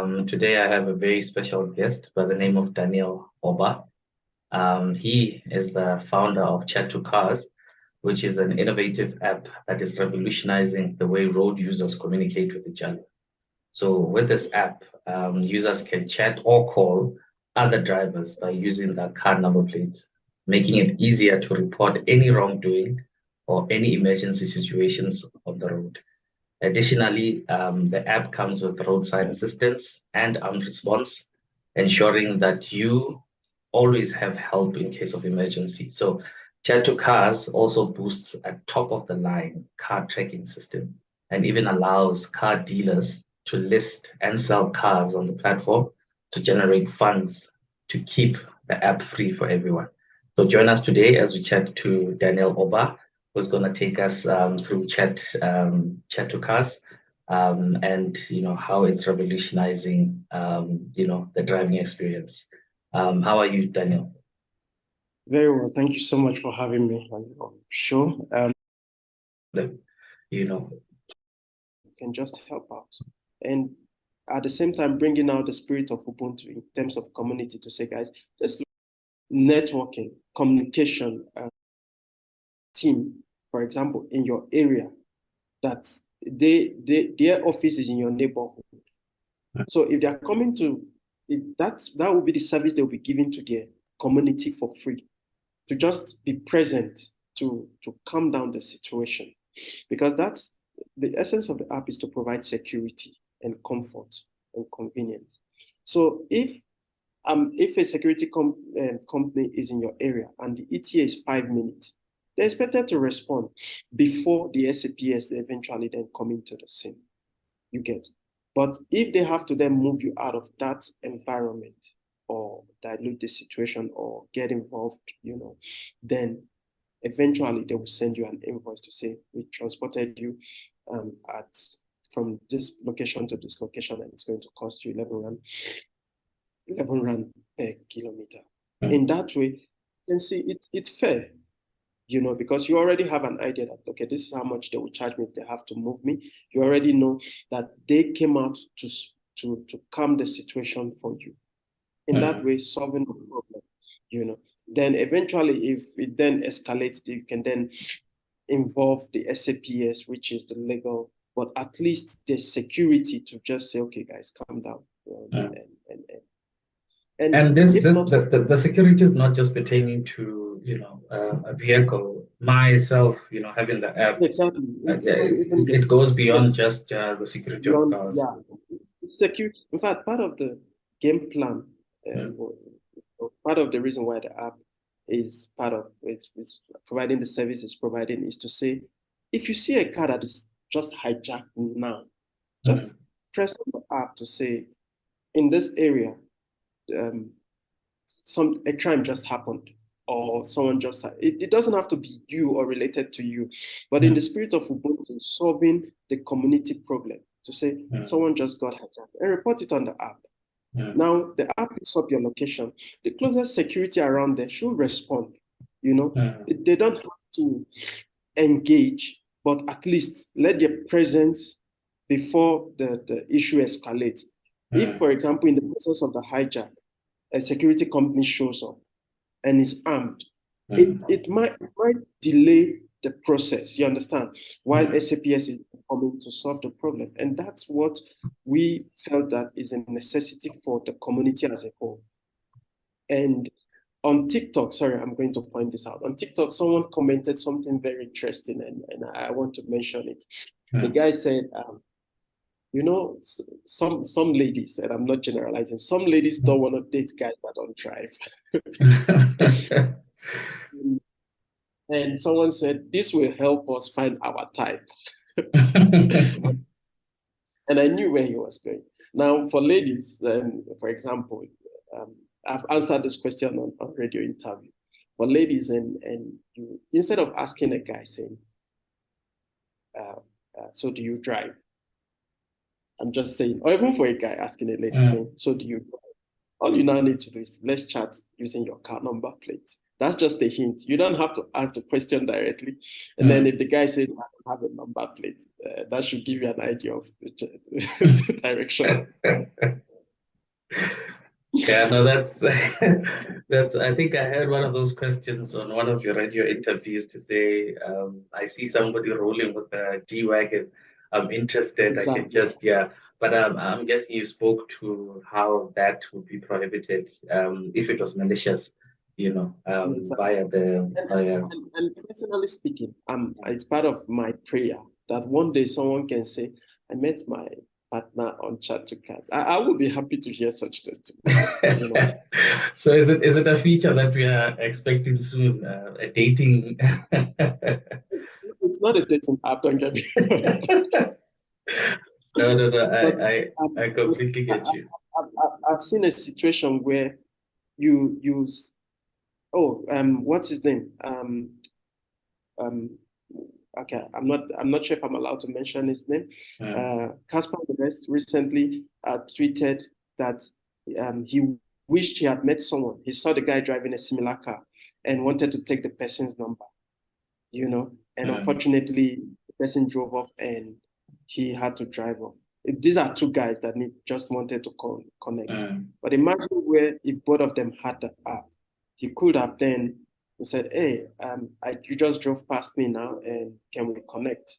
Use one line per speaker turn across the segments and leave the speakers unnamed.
Today I have a very special guest by the name of Daniel Oba. He is the founder of Chat2Cars, which is an innovative app that is revolutionizing the way road users communicate with each other. So with this app, users can chat or call other drivers by using their car number plates, making it easier to report any wrongdoing or any emergency situations on the road. Additionally, the app comes with roadside assistance and armed response, ensuring that you always have help in case of emergency. So Chat2Cars also boosts a top-of-the-line car tracking system and even allows car dealers to list and sell cars on the platform to generate funds to keep the app free for everyone. So join us today as we chat to Daniel Oba, who's going to take us through Chat2Cars, and how it's revolutionizing the driving experience. How are you, Daniel?
Very well. Thank you so much for having me on your show.
You know,
Can just help out. And at the same time, bringing out the spirit of Ubuntu in terms of community to say, guys, let's look at networking, communication, team, for example, in your area, that their office is in your neighborhood. So if they're coming to, if that will be the service they'll be giving to their community for free, to just be present to calm down the situation, because that's the essence of the app, is to provide security and comfort and convenience. So if a security company is in your area and the ETA is 5 minutes, they're expected to respond before the SAPS eventually then come into the scene. You get. But if they have to then move you out of that environment or dilute the situation or get involved, then eventually they will send you an invoice to say, we transported you from this location to this location, and it's going to cost you 11 rand per kilometer. In that way, you can see it's fair, because you already have an idea that, okay, this is how much they will charge me if they have to move me. You already know that they came out to calm the situation for you. In that way, solving the problem, Then eventually, if it then escalates, you can then involve the SAPS, which is the legal, but at least the security to just say, okay, guys, calm down.
And the security is not just pertaining to a vehicle. Myself, having the app,
exactly,
it goes beyond just the security of cars.
Yeah, security. In fact, part of the game plan, part of the reason why the app is it's providing the services providing, is to say, if you see a car that is just hijacked now, just press on the app to say, in this area, a crime just happened, or someone just it doesn't have to be you or related to you, but in the spirit of Ubuntu, solving the community problem, to say someone just got hijacked, and report it on the app. Now the app picks up your location. The closest security around there should respond. They don't have to engage, but at least let their presence before the issue escalates. If, for example, in the process of the hijack, a security company shows up and is armed, it might delay the process, you understand, while SAPS is coming to solve the problem. And that's what we felt that is a necessity for the community as a whole. And on TikTok, sorry, I'm going to point this out. On TikTok, someone commented something very interesting, and I want to mention it. The guy said, some ladies, and I'm not generalizing, some ladies don't want to date guys that don't drive. And someone said, this will help us find our type. And I knew where he was going. Now, for ladies, for example, I've answered this question on radio interview. For ladies, and you, instead of asking a guy saying, so do you drive? I'm just saying, or even for a guy asking a lady saying, so do you drive? All you now need to do is, let's chat using your car number plate. That's just a hint. You don't have to ask the question directly. And then if the guy says, I don't have a number plate, that should give you an idea of the direction.
Yeah, no, that's that's. I think I heard one of those questions on one of your radio interviews to say, I see somebody rolling with a G-Wagon. I'm interested. I can
Exactly.
just, yeah. But I'm guessing you spoke to how that would be prohibited if it was malicious,
Exactly.
via the
And,
via.
and personally speaking, it's part of my prayer that one day someone can say, I met my partner on chat to cast. I would be happy to hear such testimony, you know.
So is it a feature that we are expecting soon? A dating.
It's not a dating app, don't get me.
No, no, no.
But,
I
but
completely get you.
I've seen a situation where you use, what's his name? Um, okay, I'm not sure if I'm allowed to mention his name.
Mm,
Caspar West recently tweeted that he wished he had met someone. He saw the guy driving a similar car and wanted to take the person's number, and
mm,
unfortunately, the person drove off and he had to drive off. These are two guys that just wanted to connect.
mm,
But imagine where if both of them had the app, he could have then said, "Hey, you just drove past me now, and can we connect?"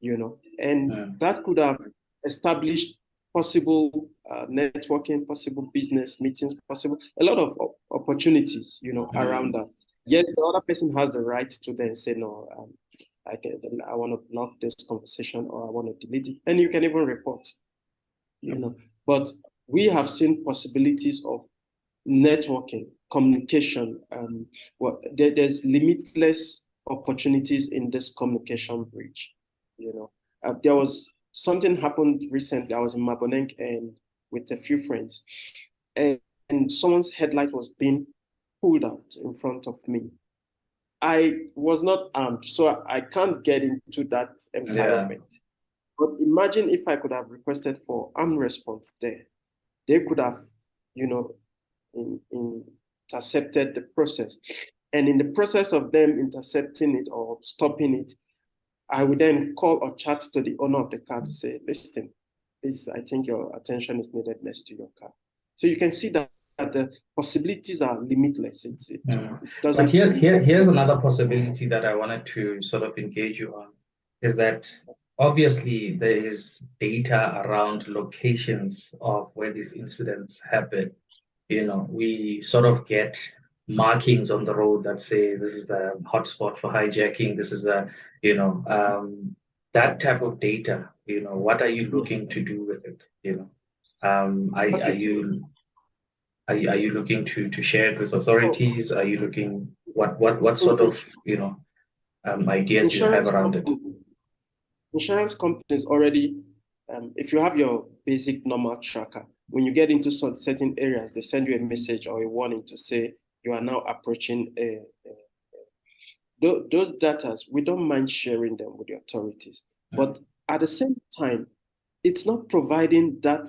And
mm,
that could have established possible networking, possible business meetings, possible a lot of opportunities, around
mm,
that. Yes, the other person has the right to then say, no, I want to block this conversation or I want to delete it. And you can even report, you know. But we have seen possibilities of networking, communication. There's limitless opportunities in this communication bridge, there was something happened recently. I was in Maboneng and with a few friends, and, and someone's headlight was being pulled out in front of me. I was not armed, so I can't get into that
yeah.
environment. But imagine if I could have requested for armed response there. They could have, you know, intercepted the process. And in the process of them intercepting it or stopping it, I would then call or chat to the owner of the car to say, listen, please, I think your attention is needed next to your car. So you can see that the possibilities are limitless.
Mm.
It
But
doesn't really.
here's another possibility that I wanted to sort of engage you on, is that obviously there is data around locations of where these incidents happen. We sort of get markings on the road that say this is a hotspot for hijacking. This is that type of data. What are you
Yes.
looking to do with it? Are
Okay.
you looking to share it with
So,
authorities? Are you looking what
in,
sort of ideas do you have
insurance
around it?
company, insurance companies already, if you have your basic normal tracker, when you get into some certain areas, they send you a message or a warning to say you are now approaching those data. We don't mind sharing them with the authorities,
Mm,
but at the same time, it's not providing that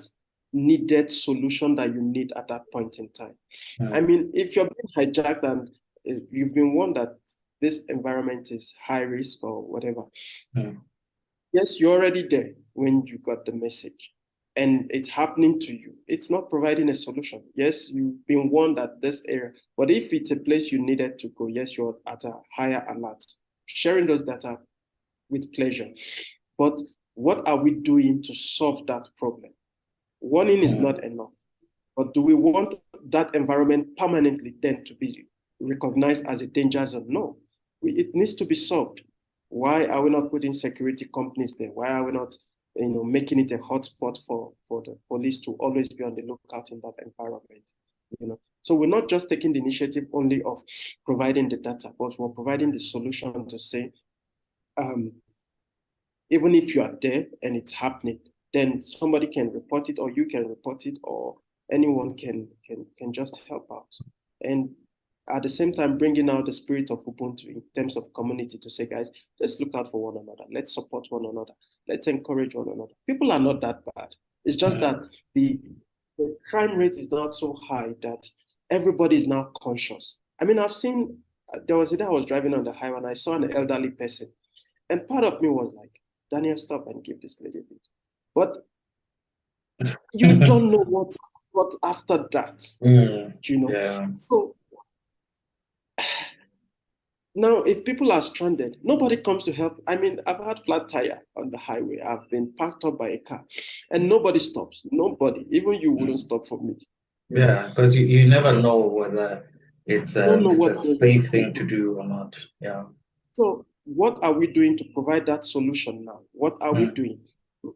needed solution that you need at that point in time. I
mm,
mean, if you're being hijacked and you've been warned that this environment is high risk or whatever,
mm,
yes, you're already there when you got the message and it's happening to you. It's not providing a solution. Yes, you've been warned at this area, but if it's a place you needed to go, yes, you're at a higher alert. Sharing those data with pleasure. But what are we doing to solve that problem? Warning is
mm,
not enough. But do we want that environment permanently then to be recognized as a danger zone? No, it needs to be solved. Why are we not putting security companies there? Why are we not, making it a hotspot for the police to always be on the lookout in that environment? So we're not just taking the initiative only of providing the data, but we're providing the solution to say, um, even if you are there and it's happening, then somebody can report it or you can report it or anyone can just help out. And at the same time, bringing out the spirit of Ubuntu in terms of community to say, guys, let's look out for one another. Let's support one another. Let's encourage one another. People are not that bad. It's just that
mm,
the crime rate is not so high that everybody is now conscious. I mean, I've seen, there was a day I was driving on the highway and I saw an elderly person. And part of me was like, Daniel, stop and give this lady a bit. But you don't know what's what's after that?
Yeah.
So now, if people are stranded, nobody comes to help. I mean, I've had flat tire on the highway. I've been packed up by a car, and nobody stops. Nobody, even you, wouldn't stop for me.
Yeah, because you never know whether it's
You don't know
it's
what
a
they're
safe
going
thing to
through.
do or not. Yeah.
So, what are we doing to provide that solution now? What are we
Mm.
doing?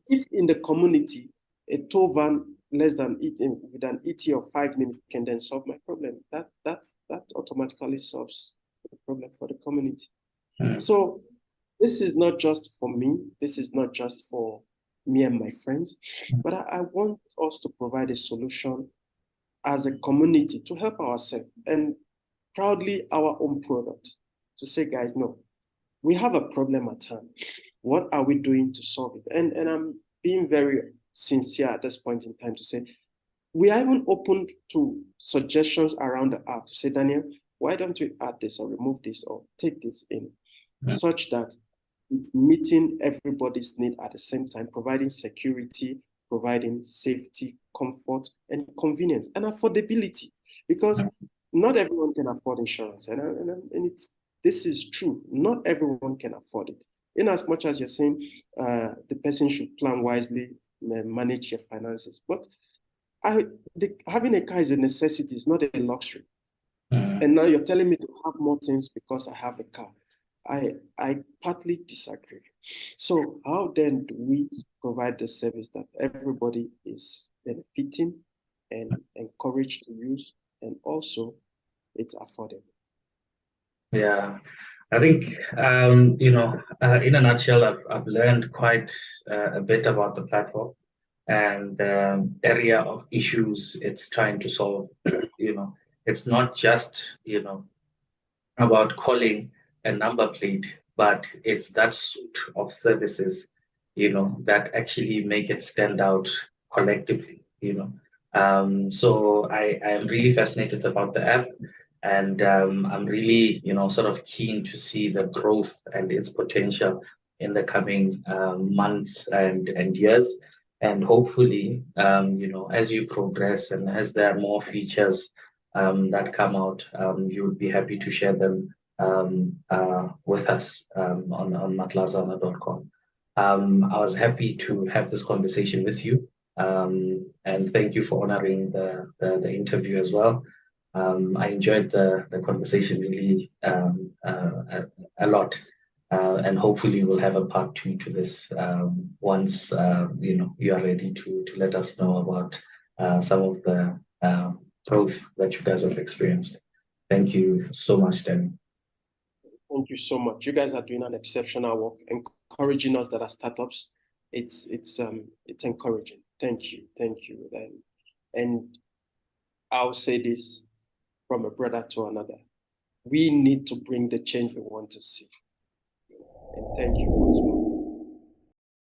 If in the community, a tow van less than with an ET of 5 minutes can then solve my problem, that automatically solves the problem for the community.
Mm.
So this is not just for me. This is not just for me and my friends, but I want us to provide a solution as a community to help ourselves and proudly our own product to say, guys, no, we have a problem at hand. What are we doing to solve it? And I'm being very sincere at this point in time to say, we are even open to suggestions around the app to say, Daniel, why don't we add this or remove this or take this in, such that it's meeting everybody's need at the same time, providing security, providing safety, comfort, and convenience and affordability. Because not everyone can afford insurance, and this is true. Not everyone can afford it. In as much as you're saying the person should plan wisely, manage your finances, but having a car is a necessity, it's not a luxury. And now you're telling me to have more things because I have a car. I partly disagree. So how then do we provide the service that everybody is benefiting and encouraged to use, and also it's affordable?
Yeah. I think in a nutshell, I've learned quite a bit about the platform and area of issues it's trying to solve. It's not just about calling a number plate, but it's that suite of services, that actually make it stand out collectively. So I am really fascinated about the app, and I'm really, sort of keen to see the growth and its potential in the coming months and years. And hopefully, as you progress and as there are more features that come out, you would be happy to share them with us on matlazana.com. I was happy to have this conversation with you, and thank you for honoring the interview as well. I enjoyed the conversation really a lot, and hopefully we'll have a part 2 to this once you are ready to let us know about some of the growth that you guys have experienced. Thank you so much, Danny.
Thank you so much. You guys are doing an exceptional work, encouraging us that are startups. It's encouraging. Thank you, and I'll say this from a brother to another. We need to bring the change we want to see. And thank you once more.